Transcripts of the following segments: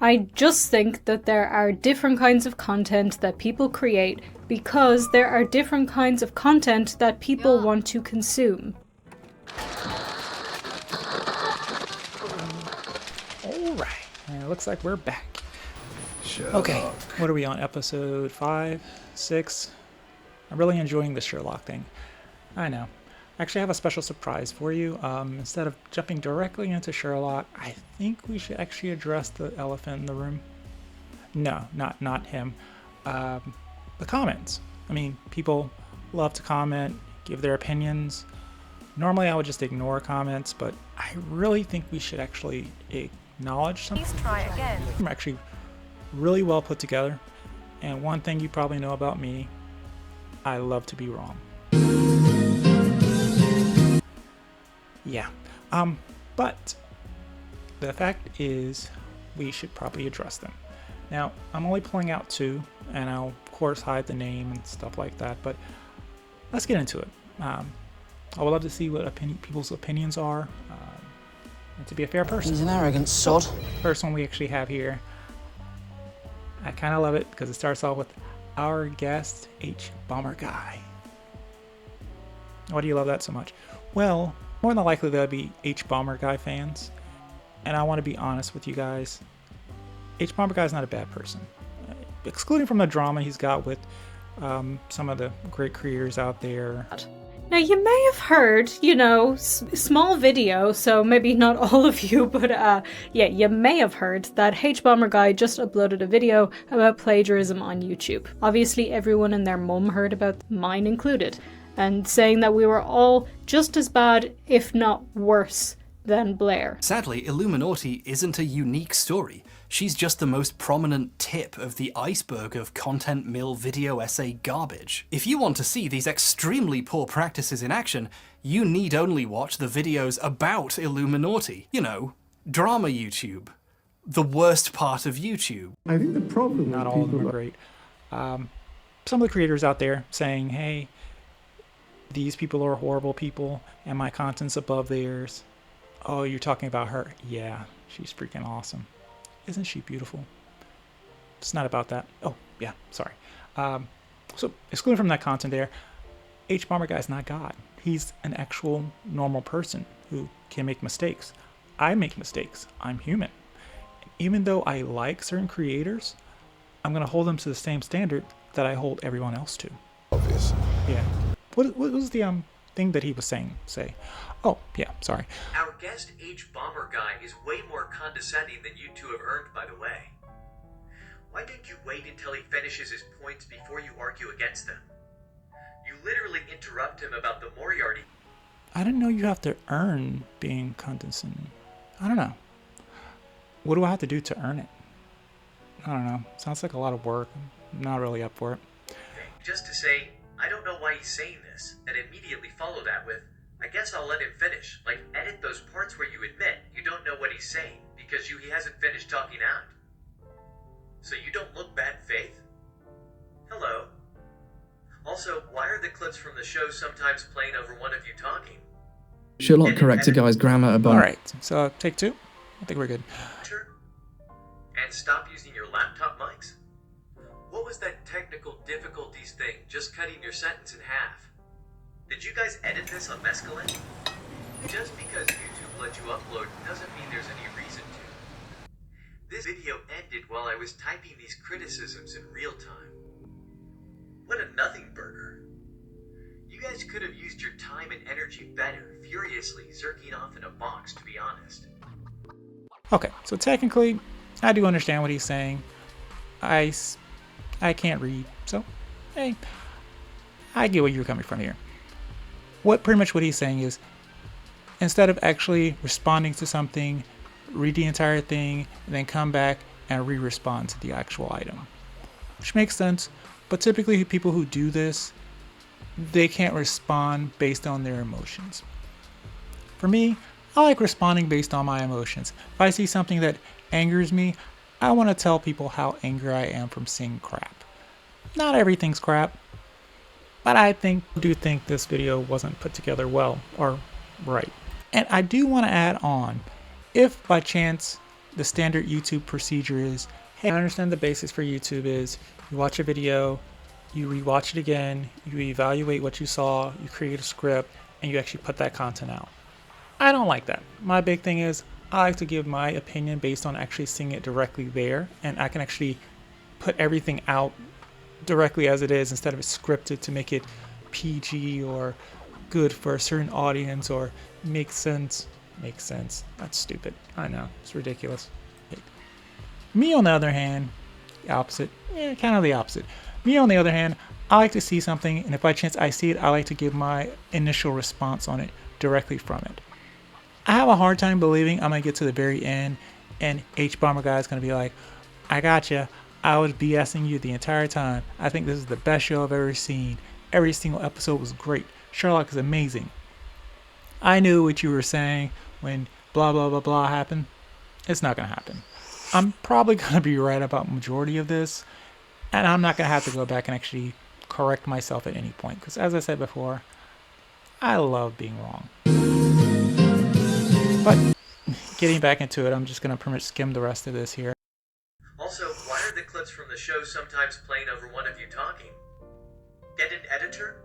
I just think that there are different kinds of content that people create because there are different kinds of content that people want to consume. Alright, it looks like we're back. Sherlock. Okay, what are we on? Episode 5? 6? I'm really enjoying the Sherlock thing. I know. Actually, I have a special surprise for you. Instead of jumping directly into Sherlock, I think we should actually address the elephant in the room. No, not him. The comments. I mean, people love to comment, give their opinions. Normally I would just ignore comments, but I really think we should actually acknowledge something. Please try again. I'm actually really well put together. And one thing you probably know about me, I love to be wrong. Yeah, but the fact is we should probably address them. Now, I'm only pulling out 2, and I'll of course hide the name and stuff like that, but let's get into it. I would love to see what people's opinions are, and to be a fair person. He's an arrogant sod. First one we actually have here, I kind of love it because it starts off with our guest, HBOMBERGUY. Why do you love that so much? Well, more than likely there'll be HBOMBERGUY fans, and I want to be honest with you guys. HBOMBERGUY is not a bad person, excluding from the drama he's got with some of the great creators out there. Now, you may have heard, small video, so maybe not all of you, but yeah, you may have heard that HBOMBERGUY just uploaded a video about plagiarism on YouTube. Obviously, everyone and their mum heard about, mine included, and saying that we were all just as bad, if not worse, than Blair. Sadly, Illuminati isn't a unique story. She's just the most prominent tip of the iceberg of content mill video essay garbage. If you want to see these extremely poor practices in action, you need only watch the videos about Illuminati. You know, drama YouTube. The worst part of YouTube. I think the problem Not with all of them people are great. Some of the creators out there saying, hey, these people are horrible people and my content's above theirs. Oh, you're talking about her. Yeah, she's freaking awesome. Isn't she beautiful? It's not about that. Oh, yeah, sorry. So, excluding from that content there, HBOMBERGUY is not God. He's an actual normal person who can make mistakes. I make mistakes. I'm human. Even though I like certain creators, I'm going to hold them to the same standard that I hold everyone else to. Obviously. Yeah. What was the thing that he was saying? Oh, yeah, sorry. Our guest HBOMBERGUY is way more condescending than you two have earned, by the way. Why didn't you wait until he finishes his points before you argue against them? You literally interrupt him about the Moriarty. I didn't know you have to earn being condescending. I don't know. What do I have to do to earn it? I don't know. Sounds like a lot of work. I'm not really up for it. Just to say, I don't know why he's saying this, and immediately follow that with, I guess I'll let him finish. Like, edit those parts where you admit you don't know what he's saying, because he hasn't finished talking out. So you don't look bad faith? Hello? Also, why are the clips from the show sometimes playing over one of you talking? Sherlock corrected Guy's grammar about. Alright, so take 2. I think we're good. And stop using your laptop mics? What was that technical difficulties thing, just cutting your sentence in half? Did you guys edit this on mescaline? Just because YouTube let you upload doesn't mean there's any reason to. This video ended while I was typing these criticisms in real time. What a nothing burger. You guys could have used your time and energy better, furiously zerking off in a box, to be honest. Okay, so technically, I do understand what he's saying. I can't read, so, hey, I get where you're coming from here. Pretty much what he's saying is, instead of actually responding to something, read the entire thing, and then come back and re-respond to the actual item. Which makes sense, but typically people who do this, they can't respond based on their emotions. For me, I like responding based on my emotions. If I see something that angers me, I want to tell people how angry I am from seeing crap. Not everything's crap, but I do think this video wasn't put together well, or right. And I do want to add on, if by chance the standard YouTube procedure is, hey, I understand the basics for YouTube is you watch a video, you rewatch it again, you evaluate what you saw, you create a script, and you actually put that content out. I don't like that. My big thing is I like to give my opinion based on actually seeing it directly there, and I can actually put everything out directly as it is instead of it scripted to make it PG or good for a certain audience or make sense. Makes sense. That's stupid. I know. It's ridiculous. Me, on the other hand, the opposite. Yeah, kind of the opposite. Me, on the other hand, I like to see something, and if by chance I see it, I like to give my initial response on it directly from it. I have a hard time believing I'm going to get to the very end, and HBOMBERGUY is going to be like, I gotcha. I was BSing you the entire time. I think this is the best show I've ever seen. Every single episode was great. Sherlock is amazing. I knew what you were saying when blah blah blah blah happened. It's not going to happen. I'm probably going to be right about majority of this, and I'm not going to have to go back and actually correct myself at any point, because as I said before, I love being wrong. But getting back into it, I'm just going to pretty much skim the rest of this here. Also, why are the clips from the show sometimes playing over one of you talking? Get an editor?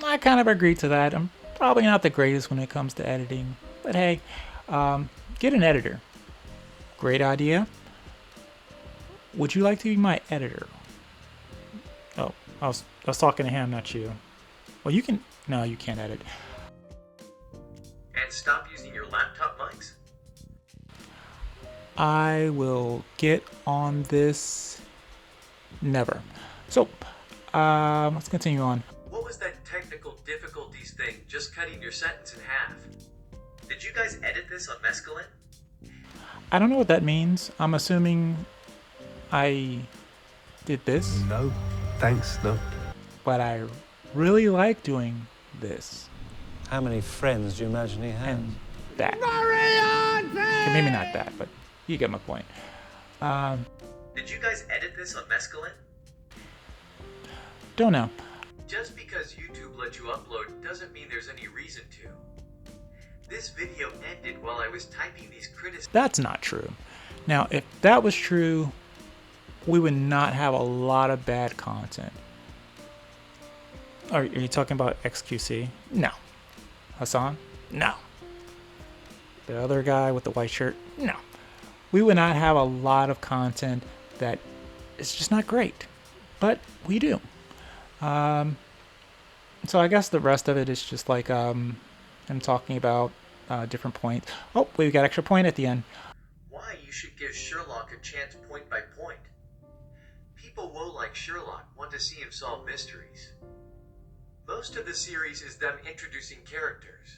I kind of agree to that. I'm probably not the greatest when it comes to editing, but hey, get an editor. Great idea. Would you like to be my editor? Oh, I was talking to him, not you. Well, you can. No, you can't edit. And stop using your laptop mics? I will get on this. Never. So, let's continue on. What was that technical difficulties thing, just cutting your sentence in half? Did you guys edit this on mescaline? I don't know what that means. I'm assuming I did this. No, thanks, no. But I really like doing this. How many friends do you imagine he has? And that. Okay, maybe not that, but you get my point. Did you guys edit this on mescaline? Don't know. Just because YouTube let you upload doesn't mean there's any reason to. This video ended while I was typing these criticisms. That's not true. Now, if that was true, we would not have a lot of bad content. Are you talking about XQC? No. Hassan? No. The other guy with the white shirt? No. We would not have a lot of content that is just not great. But we do. So I guess the rest of it is just like I'm talking about different points. Oh, we got extra point at the end. Why you should give Sherlock a chance point by point. People will like Sherlock want to see him solve mysteries. Most of the series is them introducing characters.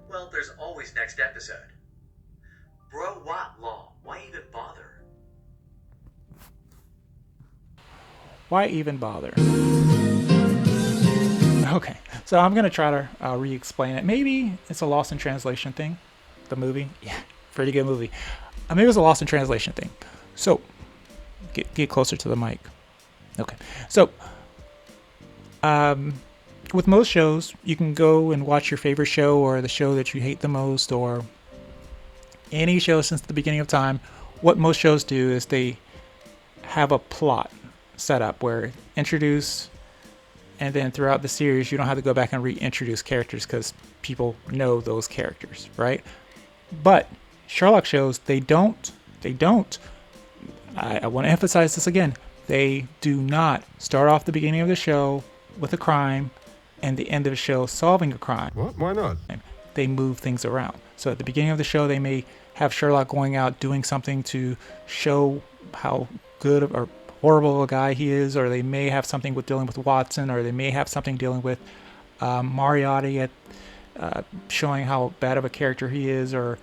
Well, there's always next episode. Bro, what law? Why even bother? Why even bother? Okay, so I'm going to try to re-explain it. Maybe it's a lost in translation thing. The movie? Yeah, pretty good movie. Maybe it's a lost in translation thing. So, get closer to the mic. Okay, so with most shows, you can go and watch your favorite show or the show that you hate the most or any show since the beginning of time. What most shows do is they have a plot set up where introduce, and then throughout the series you don't have to go back and reintroduce characters because people know those characters, right? But Sherlock shows, they don't. I want to emphasize this again. They do not start off the beginning of the show with a crime and the end of the show solving a crime. What? Why not? They move things around. So at the beginning of the show, they may have Sherlock going out doing something to show how good or horrible a guy he is, or they may have something with dealing with Watson, or they may have something dealing with Moriarty at showing how bad of a character he is, or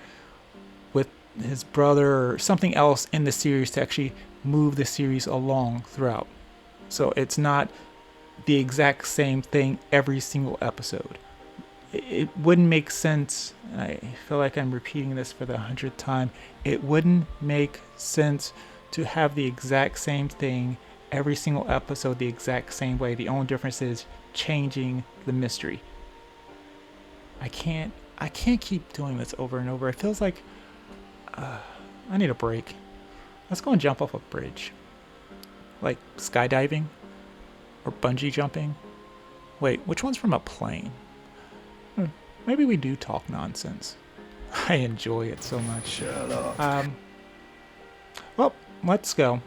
with his brother, or something else in the series to actually move the series along throughout. So it's not the exact same thing every single episode. It wouldn't make sense, and I feel like I'm repeating this for the 100th time, it wouldn't make sense to have the exact same thing every single episode the exact same way. The only difference is changing the mystery. I can't keep doing this over and over. It feels like I need a break. Let's go and jump off a bridge. Like skydiving? Or bungee jumping? Wait, which one's from a plane? Maybe we do talk nonsense. I enjoy it so much. Sherlock. Well, let's go.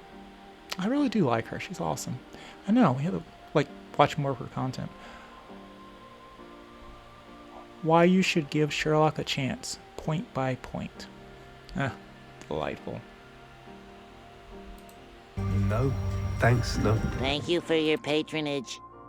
I really do like her. She's awesome. I know, we have to, like, watch more of her content. Why you should give Sherlock a chance, point by point. Delightful. No, thanks, no. Thank you for your patronage.